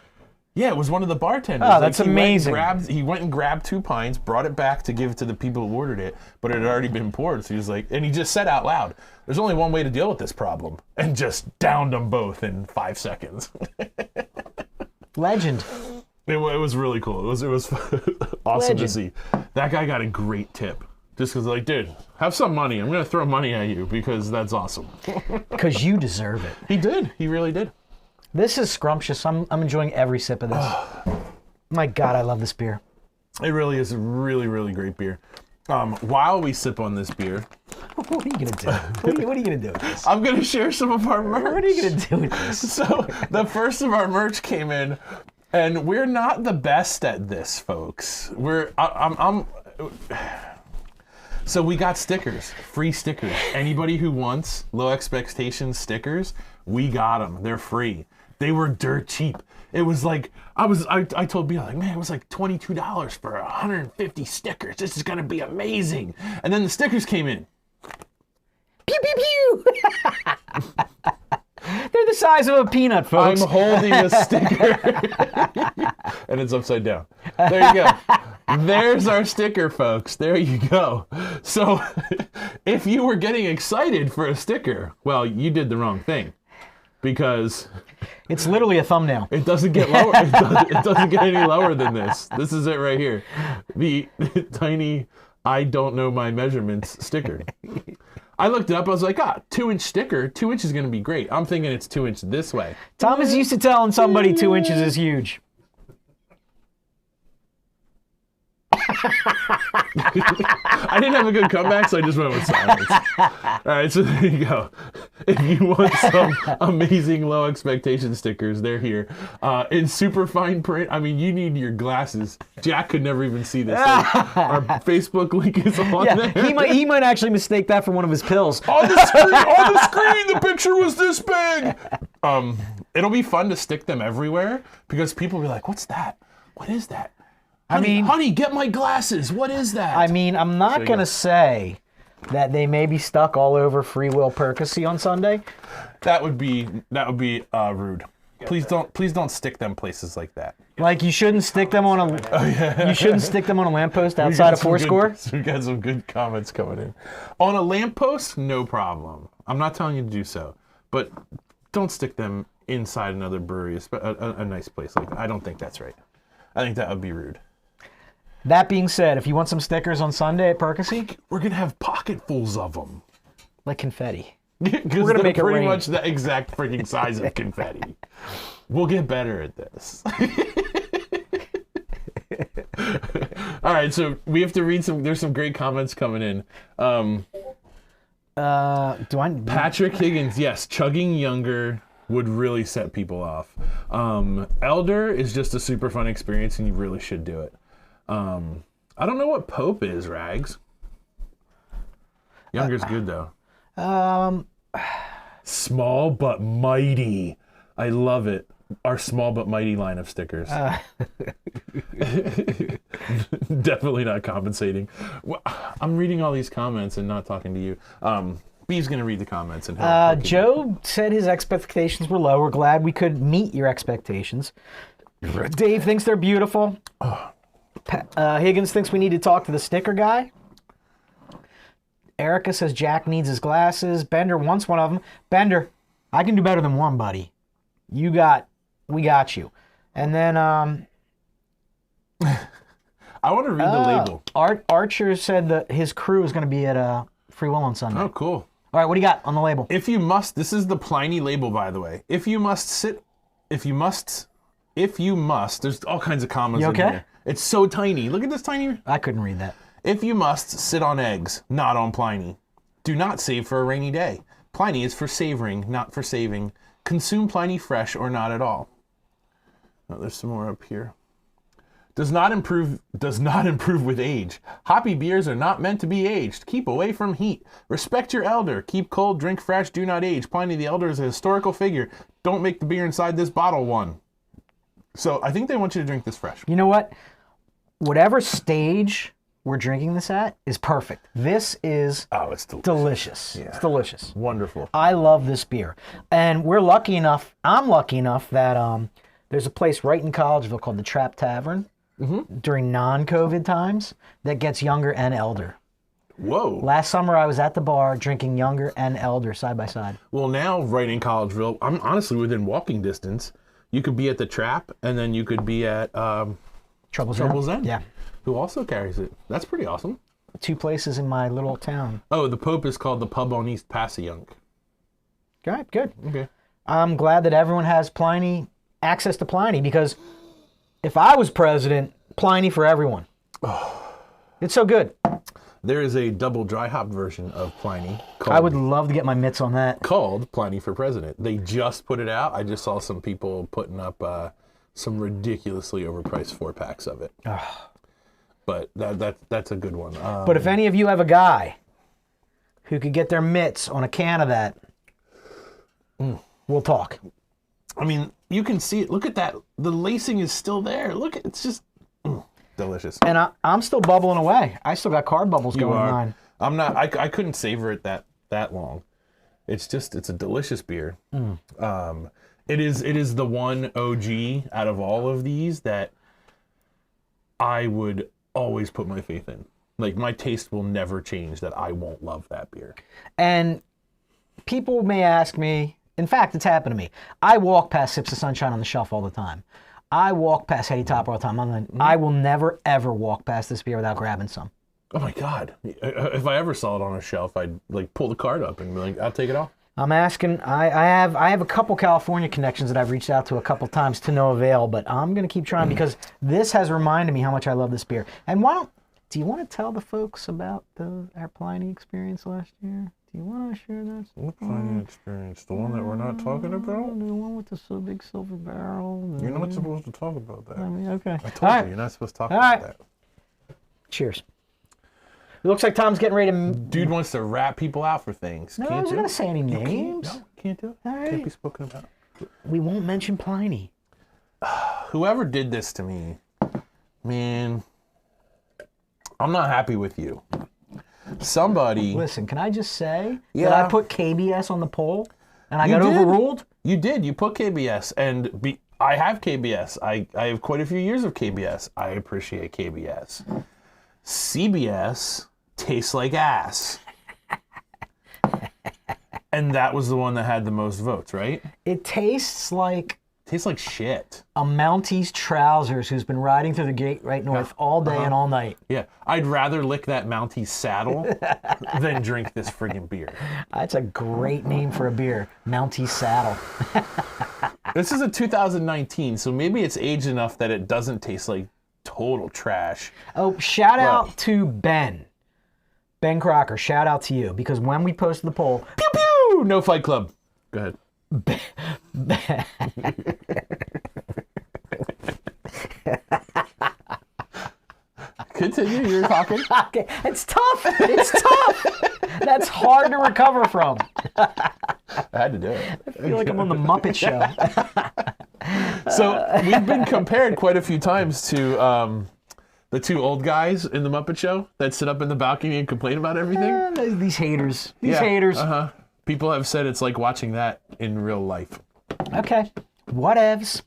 Yeah, it was one of the bartenders.
Oh, that's amazing.
He went and grabbed 2 pints, brought it back to give it to the people who ordered it, but it had already been poured. So he was like, and he just said out loud, "There's only one way to deal with this problem," and just downed them both in 5 seconds.
Legend.
It was really cool. It was awesome to see. That guy got a great tip. Just because, like, dude, have some money. I'm going to throw money at you because that's awesome.
Because you deserve it.
He did. He really did.
This is scrumptious. I'm enjoying every sip of this. My God, I love this beer.
It really is a really, really great beer. While we sip on this beer,
What are you gonna do? What are you gonna do with this?
I'm going to share some of our merch.
What are you gonna do with this?
So the first of our merch came in, and we're not the best at this, folks. So we got stickers, free stickers. Anybody who wants Low Expectations stickers, we got them. They're free. They were dirt cheap. It was like, I told B, like, man, it was like $22 for 150 stickers. This is going to be amazing. And then the stickers came in.
Pew, pew, pew. They're the size of a peanut, folks.
I'm holding a sticker. And it's upside down. There you go. There's our sticker, folks. There you go. So if you were getting excited for a sticker, well, you did the wrong thing. Because
it's literally a thumbnail.
It doesn't get lower. It doesn't get any lower than this. This is it right here. The tiny, I don't know my measurements sticker. I looked it up. I was like, 2-inch sticker. 2 inches is going to be great. I'm thinking it's 2 inch this way.
Tom is used to telling somebody 2 inches is huge.
I didn't have a good comeback, so I just went with silence. All right, so there you go. If you want some amazing low expectation stickers, they're here. In super fine print, I mean, you need your glasses. Jack could never even see this. Our Facebook link is on there.
He might actually mistake that for one of his pills.
On the screen, the picture was this big. It'll be fun to stick them everywhere because people will be like, what's that? What is that? Honey, get my glasses. What is that?
I mean, I'm not going to say that they may be stuck all over Free Will Percocet on Sunday.
That would be rude. Please don't stick them places like that.
Like you shouldn't stick them on a you shouldn't stick them on a lamppost outside of Foursquare.
We got some good comments coming in. On a lamppost, no problem. I'm not telling you to do so, but don't stick them inside another brewery, a nice place like that. I don't think that's right. I think that would be rude.
That being said, if you want some stickers on Sunday at Percocet,
we're gonna have pocketfuls of them,
like confetti.
We're gonna make it pretty much the exact freaking size of confetti. We'll get better at this. All right, so we have to read some. There's some great comments coming in. Patrick Higgins, yes, chugging younger would really set people off. Elder is just a super fun experience, and you really should do it. I don't know what Pope is, Rags. Younger's good though. Small but mighty. I love it. Our small but mighty line of stickers. Definitely not compensating. I'm reading all these comments and not talking to you. B's going to read the comments. And
Joe said his expectations were low. We're glad we could meet your expectations. Dave thinks they're beautiful. Higgins thinks we need to talk to the sticker guy. Erica says Jack needs his glasses. Bender wants one of them. Bender, I can do better than one, buddy. We got you. And then
I want to read the label.
Archer said that his crew is going to be at Free Will on Sunday.
Oh, cool.
All right, what do you got on the label?
If you must, this is the Pliny label, by the way. If you must, there's all kinds of commas in here. It's so tiny. Look at this tiny.
I couldn't read that.
If you must, sit on eggs, not on Pliny. Do not save for a rainy day. Pliny is for savoring, not for saving. Consume Pliny fresh or not at all. Oh, there's some more up here. Does not improve with age. Hoppy beers are not meant to be aged. Keep away from heat. Respect your elder. Keep cold, drink fresh, do not age. Pliny the Elder is a historical figure. Don't make the beer inside this bottle one. So I think they want you to drink this fresh.
You know what? Whatever stage we're drinking this at is perfect. This is
it's delicious.
Yeah. It's delicious.
Wonderful.
I love this beer. And I'm lucky enough that there's a place right in Collegeville called the Trap Tavern during non-COVID times that gets younger and elder.
Whoa.
Last summer I was at the bar drinking younger and elder side by side.
Well, now right in Collegeville, I'm honestly within walking distance. You could be at the Trap and then you could be at
Trouble's End.
Yeah. Who also carries it. That's pretty awesome.
2 places in my little town.
Oh, the Pope is called the Pub on East Passayunk.
All right, good.
Okay.
I'm glad that everyone has access to Pliny, because if I was president, Pliny for everyone. It's so good.
There is a double dry hop version of Pliny.
I would love to get my mitts on that.
Called Pliny for President. They just put it out. I just saw some people putting up some ridiculously overpriced 4-packs of it. But that's a good one.
But if any of you have a guy who could get their mitts on a can of that, we'll talk.
I mean, You can see it. Look at that. The lacing is still there. Look, it's just delicious.
And I'm still bubbling away. I still got carb bubbles going in mine.
I'm not. I couldn't savor it that long. It's a delicious beer. It is the one OG out of all of these that I would always put my faith in. Like, my taste will never change that I won't love that beer.
And people may ask me, in fact, it's happened to me. I walk past Sips of Sunshine on the shelf all the time. I walk past Heady Topper all the time. I will never, ever walk past this beer without grabbing some.
Oh my God. If I ever saw it on a shelf, I'd like pull the card up and be like, I'll take it off.
I'm asking, I have a couple California connections that I've reached out to a couple times to no avail, but I'm going to keep trying because this has reminded me how much I love this beer. And do you want to tell the folks about our Pliny experience last year? Do you want to share that?
What Pliny experience? The one that we're not talking about?
The one with the big silver barrel.
You're not supposed to talk about that.
I mean, okay.
I told you, you're not supposed to talk about that.
Cheers. It looks like Tom's getting ready to...
Dude wants to rat people out for things.
No, I'm not going to say any names.
Can't do it.
All right.
Can't be spoken about.
We won't mention Pliny.
Whoever did this to me, man, I'm not happy with you. Somebody...
Listen, can I just say that I put KBS on the poll and I got overruled?
You did. You put KBS, and I have KBS. I have quite a few years of KBS. I appreciate KBS. CBS tastes like ass. And that was the one that had the most votes, right?
It tastes like
shit.
A Mounties trousers who's been riding through the Great Right North all day and all night.
Yeah, I'd rather lick that Mounties saddle than drink this friggin' beer.
That's a great name for a beer, Mounties Saddle.
This is a 2019, so maybe it's aged enough that it doesn't taste like total trash.
Oh, shout out to Ben Crocker, shout out to you, because when we posted the poll,
pew pew, no Fight Club. Go ahead. Continue, you're talking.
Okay, it's tough. That's hard to recover from.
I had to do it.
I feel like I'm on the Muppet Show.
So we've been compared quite a few times to the two old guys in the Muppet Show that sit up in the balcony and complain about everything.
These haters. Haters.
People have said it's like watching that in real life.
Okay. Whatevs.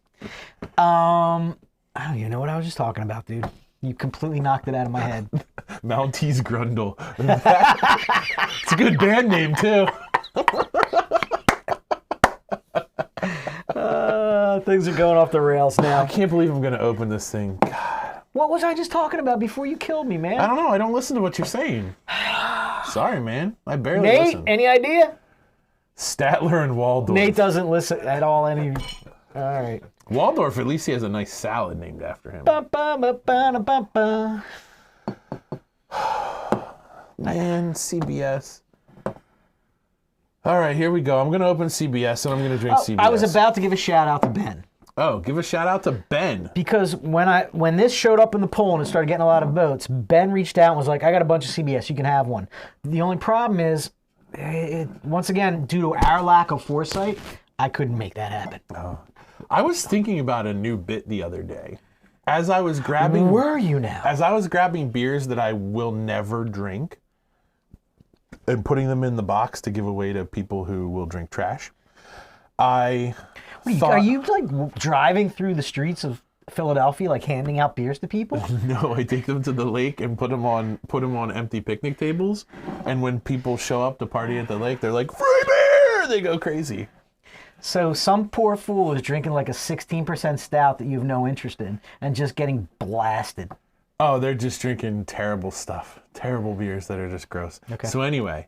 I don't even know what I was just talking about, dude. You completely knocked it out of my head.
Mounties Grundle. It's a good band name, too.
Things are going off the rails now.
I can't believe I'm going to open this thing. God.
What was I just talking about before you killed me, man?
I don't know. I don't listen to what you're saying. Sorry, man. I barely
Nate,
listen.
any idea?
Statler and Waldorf.
Nate doesn't listen at all. All right.
Waldorf, at least he has a nice salad named after him. Man, CBS. All right, here we go. I'm going to open CBS, and I'm going to drink CBS.
I was about to give a shout out to Ben.
Oh, give a shout out to Ben.
Because when this showed up in the poll and it started getting a lot of votes, Ben reached out and was like, I got a bunch of CBS, you can have one. The only problem is, once again, due to our lack of foresight, I couldn't make that happen.
Oh. I was thinking about a new bit the other day. As I was grabbing...
Were you now?
As I was grabbing beers that I will never drink and putting them in the box to give away to people who will drink trash, I thought...
Are you like driving through the streets of Philadelphia, like handing out beers to people?
No, I take them to the lake and put them on empty picnic tables. And when people show up to party at the lake, they're like, free beer! They go crazy.
So some poor fool is drinking like a 16% stout that you have no interest in and just getting blasted.
Oh, they're just drinking terrible stuff. Terrible beers that are just gross.
Okay.
So anyway,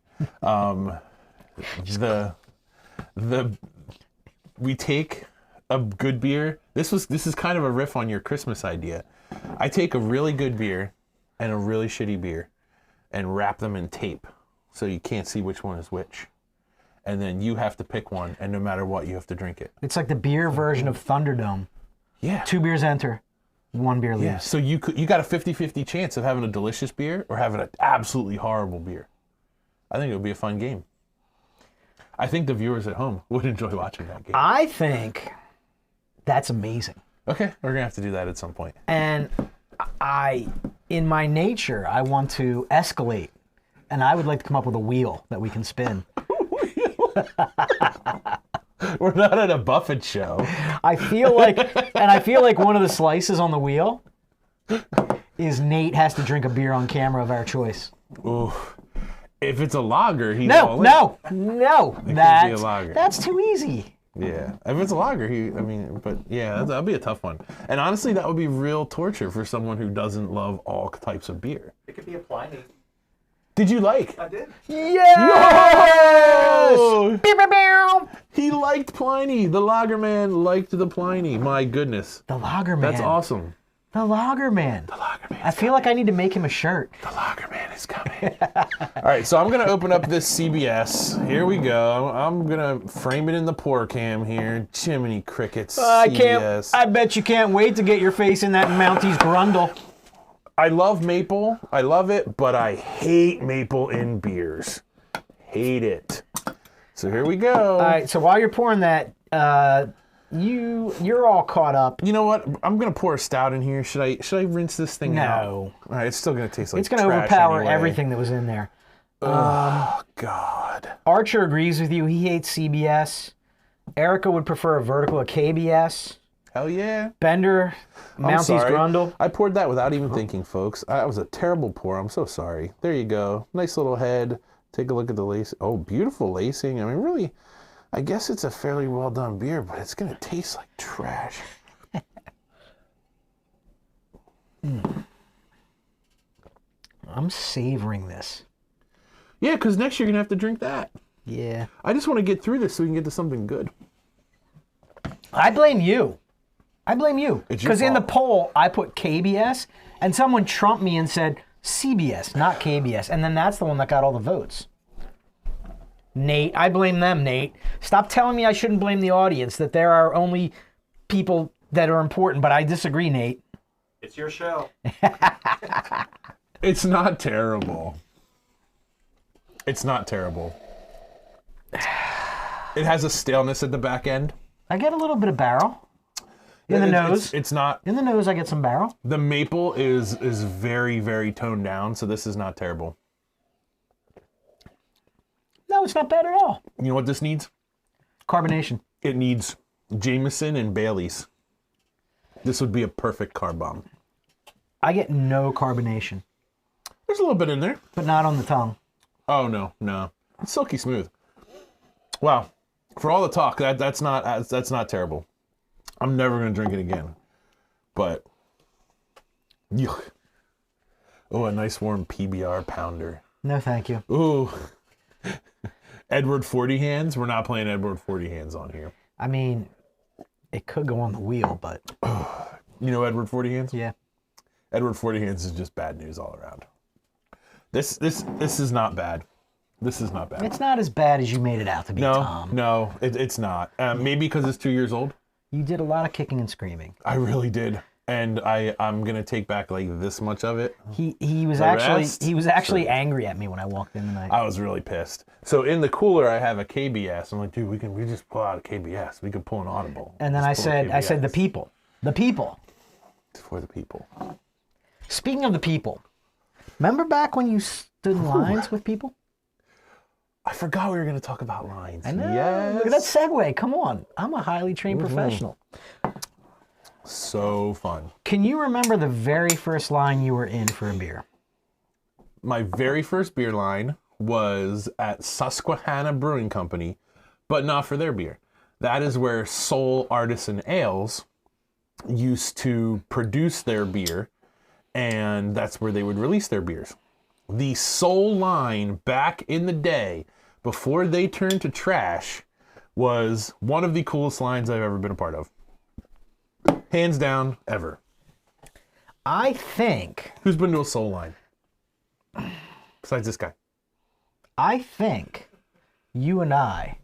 we take a good beer. This is kind of a riff on your Christmas idea. I take a really good beer and a really shitty beer and wrap them in tape so you can't see which one is which. And then you have to pick one, and no matter what, you have to drink it.
It's like the beer version of Thunderdome.
Yeah.
2 beers enter, 1 beer leaves.
Yeah. So you got a 50-50 chance of having a delicious beer or having an absolutely horrible beer. I think it would be a fun game. I think the viewers at home would enjoy watching that game.
I think That's amazing.
Okay, we're gonna have to do that at some point.
And in my nature, I want to escalate, and I would like to come up with a wheel that we can spin.
We're not at a Buffett show.
I feel like one of the slices on the wheel is Nate has to drink a beer on camera of our choice.
Ooh. If it's a lager, he's
No.
all in.
That's
be a lager.
That's too easy.
Yeah. If it's a lager, but yeah, that'll be a tough one. And honestly, that would be real torture for someone who doesn't love all types of beer.
It could be a pliny.
Did you like?
I did.
Yes!
Yes! He liked Pliny. The Lagerman liked the Pliny. My goodness.
The Lagerman.
That's awesome.
The Lagerman.
The Lagerman.
I feel like I need to make him a shirt.
The Lagerman is coming. All right, so I'm going to open up this CBS. Here we go. I'm going to frame it in the pour cam here. Jiminy Crickets, CBS.
I bet you can't wait to get your face in that Mounties Grundle.
I love maple. I love it, but I hate maple in beers. Hate it. So here we go.
All right, so while you're pouring that, you're all caught up.
You know what? I'm gonna pour a stout in here. Should I rinse this thing out?
No.
All right, it's still gonna taste like
It's going to
trash
overpower
anyway.
everything that was in there.
Oh God.
Archer agrees with you. He hates CBS. Erica would prefer a vertical, a KBS.
Hell yeah.
Bender,
I'm
Mounties
sorry.
Grundle.
I poured that without even thinking, folks. That was a terrible pour. I'm so sorry. There you go. Nice little head. Take a look at the lace. Oh, beautiful lacing. I mean, really, I guess it's a fairly well done beer, but it's gonna taste like trash.
I'm savoring this.
Yeah, because next year you're gonna have to drink that.
Yeah.
I just want to get through this so we can get to something good.
I blame you.
It's your
Because in the
fault.
poll, I put KBS, and someone trumped me and said CBS, not KBS. And then that's the one that got all the votes. Nate, I blame them, Nate. Stop telling me I shouldn't blame the audience, that there are only people that are important, but I disagree, Nate.
It's your show.
It's not terrible. It's not terrible. It has a staleness at the back end.
I get a little bit of barrel. In the nose.
It's not.
In the nose, I get some barrel.
The maple is very, very toned down, so this is not terrible.
No, it's not bad at all.
You know what this needs?
Carbonation.
It needs Jameson and Bailey's. This would be a perfect carb bomb.
I get no carbonation,
There's a little bit in there.
but not on the tongue.
Oh no. It's silky smooth. Wow. For all the talk, that's not terrible. I'm never gonna drink it again. But yuck. Oh, a nice warm PBR pounder.
No, thank you.
Ooh. Edward 40 hands. We're not playing Edward 40 hands on here.
I mean, it could go on the wheel, but
You know Edward 40 hands?
yeah.
Edward 40 hands is just bad news all around. This is not bad. This is not bad.
It's not as bad as you made it out to be, Tom.
No, it's not. Maybe because it's 2 years old.
You did a lot of kicking and screaming.
I really did. And I'm gonna take back like this much of it.
He was
The
actually
rest?
actually angry at me when I walked in tonight.
I was really pissed. So in the cooler I have a KBS. I'm like, dude, we just pull out a KBS. We could pull an Audible.
And then
Just pull a
I said the
KBS.
people. The people.
It's for the people.
Speaking of the people, remember back when you stood in lines with people?
I forgot we were gonna talk about lines.
I know.
Yes.
Look at that segue. Come on. I'm a highly trained professional.
So fun.
Can you remember the very first line you were in for a beer?
My very first beer line was at Susquehanna Brewing Company, but not for their beer. That is where Soul Artisan Ales used to produce their beer, and that's where they would release their beers. The Soul line back in the day, before they turned to trash, was one of the coolest lines I've ever been a part of. Hands down, ever.
I think
Who's been to a Soul line? Besides this guy.
I think you and I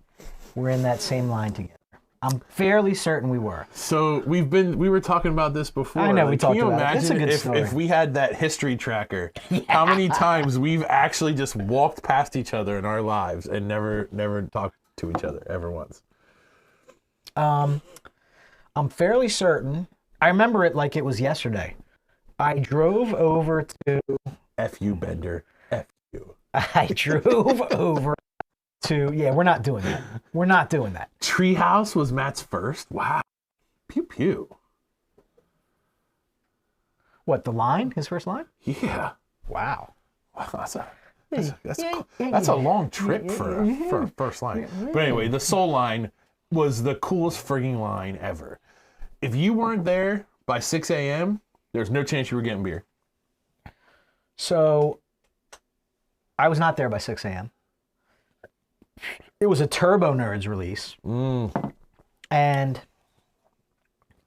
were in that same line together. I'm fairly certain we were.
So we were talking about this before.
I know, we talked
can you
about it. It's a
imagine
good
if,
story.
if we had that history tracker, how many times we've actually just walked past each other in our lives and never talked to each other ever once?
I'm fairly certain. I remember it like it was yesterday. I drove over to.
F you, Bender. F you.
I drove over to. Yeah, we're not doing that. We're not doing that.
Treehouse was Matt's first? Wow. Pew pew.
What, the line? His first line?
Yeah.
Wow.
Wow, that's a long trip for a first line. But anyway, the Soul line was the coolest frigging line ever. If you weren't there by 6 a.m., there's no chance you were getting beer.
So, I was not there by 6 a.m. It was a Turbo Nerds release. And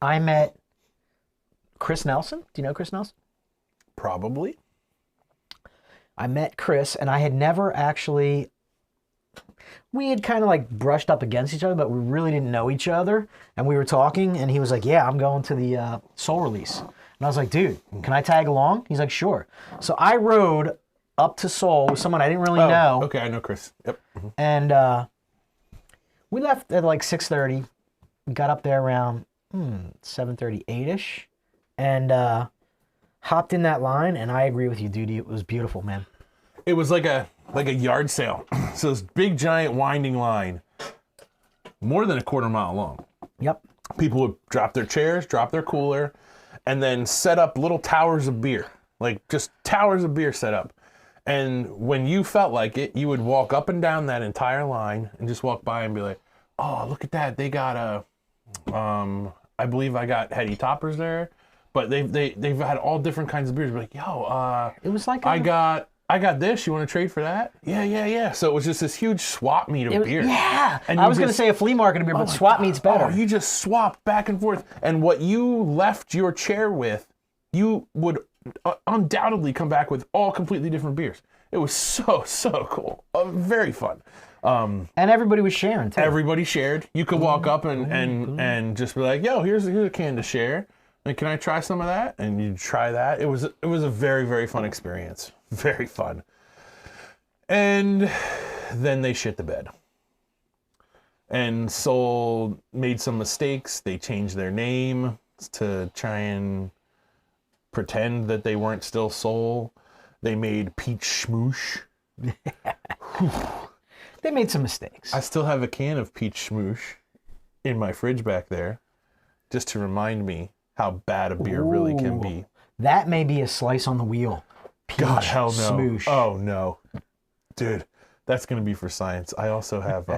I met Chris Nelson. Do you know Chris Nelson?
Probably.
I met Chris, and I had never actually... We had kind of like brushed up against each other, but we really didn't know each other. And we were talking, and he was like, yeah, I'm going to the Soul release. And I was like, dude, can I tag along? He's like, sure. So I rode up to Soul with someone I didn't really know.
Okay, I know Chris. Yep. Mm-hmm.
And we left at like 6:30. We got up there around 7:30, 8-ish. And hopped in that line, and I agree with you, dude. It was beautiful, man.
It was like a yard sale. So this big, giant, winding line, more than a quarter mile long.
Yep.
People would drop their chairs, drop their cooler, and then set up little towers of beer. Like, just towers of beer set up. And when you felt like it, you would walk up and down that entire line and just walk by and be like, oh, look at that. They got I believe I got Heady Toppers there. But they've had all different kinds of beers. Like, yo,
it was like
I got this. You want to trade for that? Yeah. So it was just this huge swap meet of beer.
Yeah.
And
I was going to say a flea market of beer, but swap meet's better.
Oh, you just swapped back and forth. And what you left your chair with, you would undoubtedly come back with all completely different beers. It was so cool. Very fun.
And everybody was sharing, too.
Everybody shared. You could walk up and just be like, yo, here's a can to share. Like, can I try some of that? And you try that. It was a very, very fun experience. Very fun. And then they shit the bed. And Soul made some mistakes. They changed their name to try and pretend that they weren't still Soul. They made Peach Schmoosh.
They made some mistakes.
I still have a can of Peach Schmoosh in my fridge back there, just to remind me how bad a beer really can be.
That may be a slice on the wheel. Peach
God, hell no.
Smoosh.
Oh, no. Dude, that's going to be for science. I also have,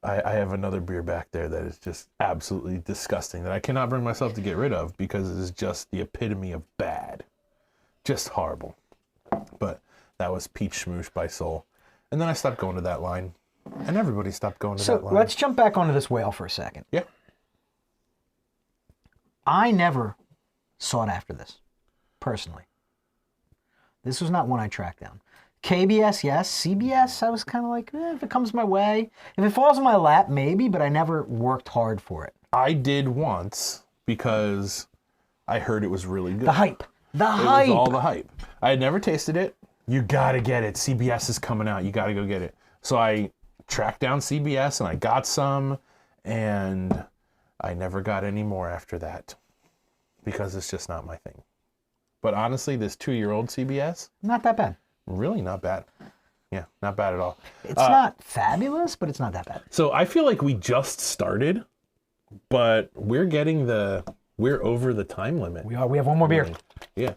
I have another beer back there that is just absolutely disgusting that I cannot bring myself to get rid of because it is just the epitome of bad. Just horrible. But that was Peach Smoosh by Soul. And then I stopped going to that line. And everybody stopped going to that line.
So let's jump back onto this whale for a second.
Yeah.
I never sought after this, personally. This was not one I tracked down. KBS, yes. CBS, I was kind of like, if it comes my way. If it falls in my lap, maybe, but I never worked hard for it.
I did once because I heard it was really good.
The hype.
It was all the hype. I had never tasted it. You got to get it. CBS is coming out. You got to go get it. So I tracked down CBS and I got some, and I never got any more after that because it's just not my thing. But honestly, this 2-year-old CBS,
Not that bad.
really not bad. Yeah, not bad at all.
It's not fabulous, but it's not that bad.
So I feel like we just started, but we're over the time limit.
We are. We have one more beer.
Yeah.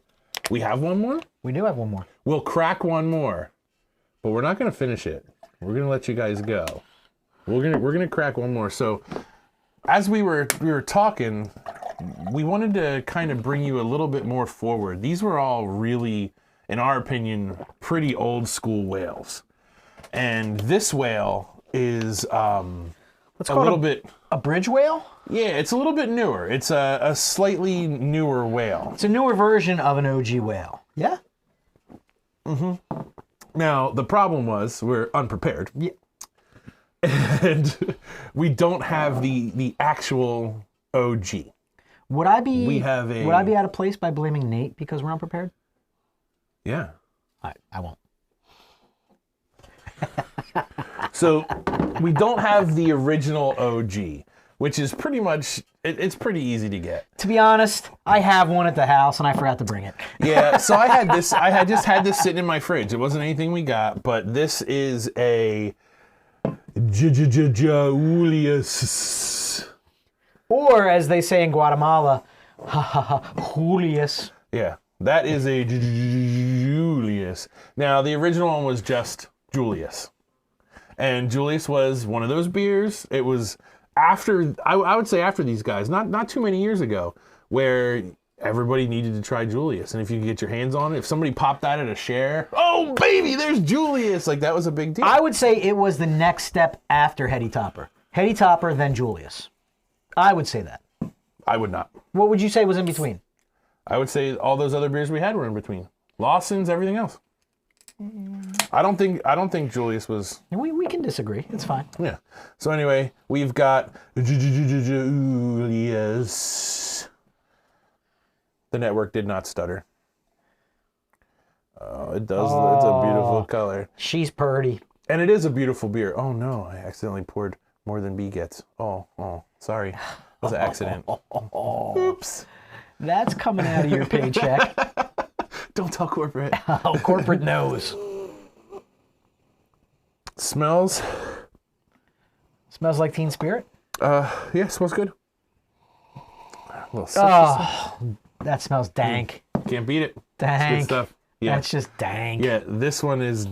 We have one more?
We do have one more.
We'll crack one more, but we're not going to finish it. We're going to let you guys go. We're going to crack one more. So as we were talking, we wanted to kind of bring you a little bit more forward. These were all really, in our opinion, pretty old school whales. And this whale is a little bit...
A bridge whale?
Yeah, it's a little bit newer. It's a slightly newer whale.
It's a newer version of an OG whale. Yeah?
Mm-hmm. Now, the problem was we're unprepared.
Yeah.
And we don't have the actual OG.
Would I be out of place by blaming Nate because we're unprepared?
Yeah.
I won't.
So we don't have the original OG. which is pretty much, it's pretty easy to get.
To be honest, I have one at the house and I forgot to bring it.
Yeah, so I just had this sitting in my fridge. It wasn't anything we got, but this is a Julius.
Or, as they say in Guatemala, Julius.
Yeah, that is a Julius. Now, the original one was just Julius. And Julius was one of those beers. It was after, I would say after these guys, not too many years ago, where everybody needed to try Julius. And if you could get your hands on it, if somebody popped that at a share, oh, baby, there's Julius. Like, that was a big deal.
I would say it was the next step after Heady Topper. Heady Topper, then Julius. I would say that.
I would not.
What would you say was in between?
I would say all those other beers we had were in between. Lawson's, everything else. I don't think Julius was.
We can disagree. It's fine.
Yeah. So anyway, we've got Julius. The network did not stutter. Oh, it does. Oh, it's a beautiful color.
She's purty.
And it is a beautiful beer. Oh no, I accidentally poured more than B gets. Oh, sorry. It was an accident. Oops.
That's coming out of your paycheck.
Don't tell corporate.
Oh, corporate knows.
Smells
like Teen Spirit?
Yeah, smells good. A little
citrus. That smells dank.
Can't beat it.
Dank.
It's good stuff. Yeah.
That's just dank.
Yeah, this one is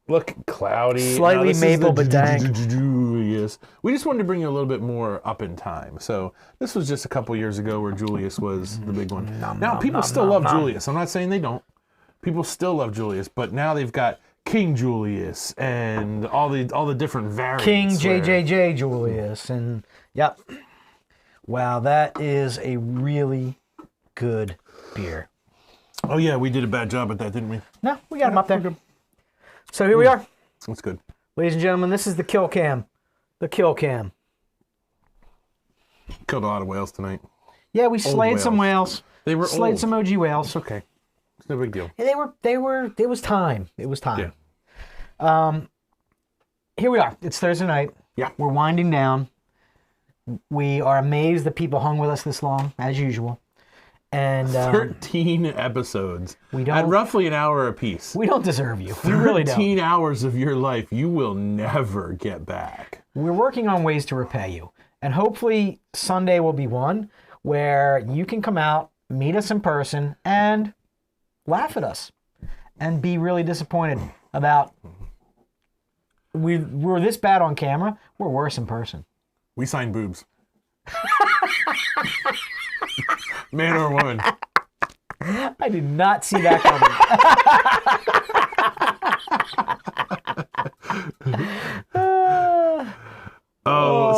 look cloudy.
Slightly maple, but dank.
Julius. We just wanted to bring you a little bit more up in time. So this was just a couple years ago where Julius was the big one. Now people still love Julius. I'm not saying they don't. People still love Julius, but now they've got King Julius and all the different variants.
King JJJ Julius and yep. Wow, that is a really good beer.
Oh yeah, we did a bad job at that, didn't we?
No, we got him up there. So here we are.
That's good.
Ladies and gentlemen, this is the Kill Cam. The Kill Cam.
Killed a lot of whales tonight.
Yeah, we slayed some whales.
They were
slayed
old.
some OG whales.
It's okay. It's no big deal.
It was time. It was time.
Yeah.
Here we are. It's Thursday night.
Yeah.
We're winding down. We are amazed that people hung with us this long, as usual. And
13 episodes.
We don't,
at roughly an hour apiece.
We don't deserve you. We really don't.
13 hours of your life you will never get back.
We're working on ways to repay you. And hopefully Sunday will be one where you can come out, meet us in person, and laugh at us. And be really disappointed about we're this bad on camera, we're worse in person.
We sign boobs. Man or woman.
I did not see that coming.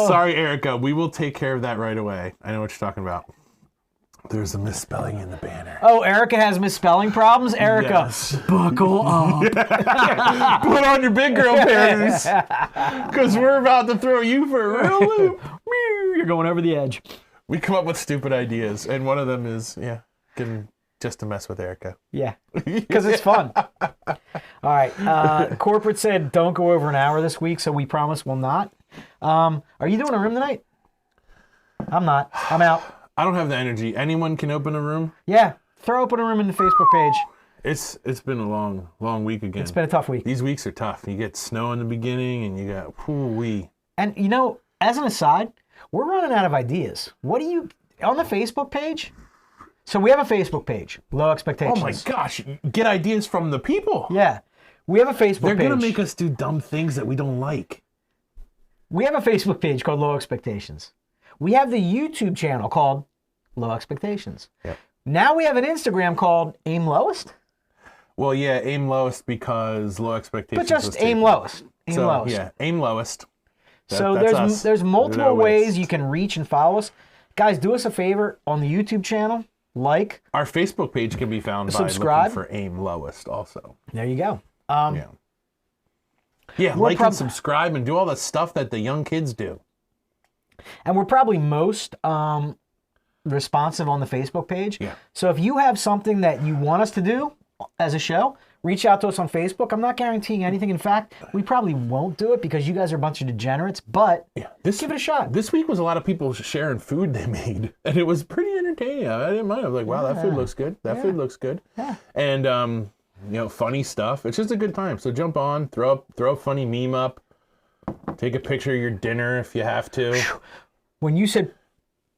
Sorry, Erica. We will take care of that right away. I know what you're talking about. There's a misspelling in the banner.
Oh, Erica has misspelling problems? Erica,
yes.
Buckle up.
Put on your big girl panties. Because we're about to throw you for a real loop.
You're going over the edge.
We come up with stupid ideas, and one of them is, just to mess with Erica.
Yeah, because it's fun. All right. Corporate said don't go over an hour this week, so we promise we'll not. Are you doing a room tonight? I'm not. I'm out.
I don't have the energy. Anyone can open a room?
Yeah. Throw open a room in the Facebook page.
It's been a long week again.
It's been a tough week.
These weeks are tough. You get snow in the beginning, and you got whoo-wee.
And, as an aside, we're running out of ideas. What do you... On the Facebook page... So we have a Facebook page, Low Expectations.
Oh my gosh, get ideas from the people.
Yeah. We have a Facebook page.
They're going to make us do dumb things that we don't like.
We have a Facebook page called Low Expectations. We have the YouTube channel called Low Expectations.
Yep.
Now we have an Instagram called Aim Lowest.
Well, yeah, Aim Lowest because Low Expectations.
But just Aim Lowest. Aim Lowest.
Yeah, Aim Lowest.
So there's multiple ways you can reach and follow us. Guys, do us a favor on the YouTube channel. Like.
Our Facebook page can be found by looking for Aim Lowest also.
There you go.
Yeah, like and subscribe and do all the stuff that the young kids do.
And we're probably most responsive on the Facebook page.
Yeah.
So if you have something that you want us to do as a show, reach out to us on Facebook. I'm not guaranteeing anything. In fact, we probably won't do it because you guys are a bunch of degenerates, but give it a shot.
This week was a lot of people sharing food they made, and it was pretty entertaining. I didn't mind. I was like, wow, that food looks good. That food looks good.
Yeah.
And, funny stuff. It's just a good time. So jump on, throw a funny meme up, take a picture of your dinner if you have to.
When you said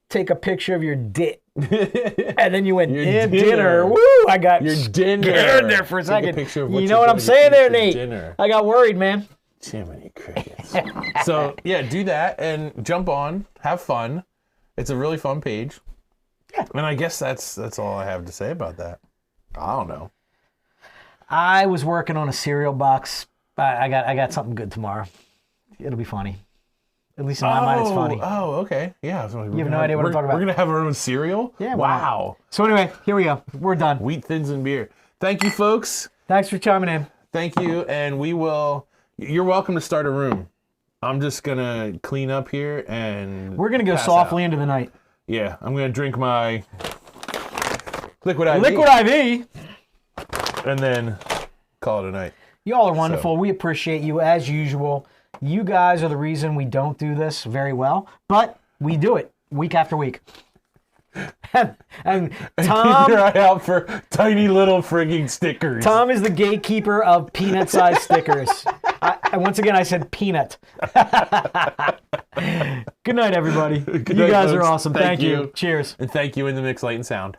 take a picture of your dick, and then you went,
Your
dinner. Woo! I got
Your dinner.
scared there for a second.
Take a picture of what
you
you're
know what I'm
gonna
saying
eat
there,
for
Nate?
dinner.
I got worried, man.
Jiminy crickets. So, yeah, do that and jump on. Have fun. It's a really fun page.
Yeah.
And I guess that's all I have to say about that. I don't know.
I was working on a cereal box. I got something good tomorrow. It'll be funny. At least in my mind, it's funny.
Oh, okay. Yeah. So
You have no idea what I'm talking about.
We're going to have our own cereal?
Yeah. why not?
Wow.
So anyway, here we go. We're done.
Wheat Thins and beer. Thank you, folks.
Thanks for chiming in.
Thank you. And you're welcome to start a room. I'm just going to clean up here and
We're going to go
pass
softly
out.
into the night.
Yeah. I'm going to drink my Liquid IV.
Liquid IV.
And then call it a night.
Y'all are wonderful. We appreciate you as usual. You guys are the reason we don't do this very well, but we do it week after week. and Tom,
Keep your eye out for tiny little frigging stickers.
Tom is the gatekeeper of peanut-sized stickers. Once again, I said peanut. Good night, everybody.
Good
You
night,
guys are
folks.
awesome. Thank you. Cheers.
And thank you in the Mix Light and Sound.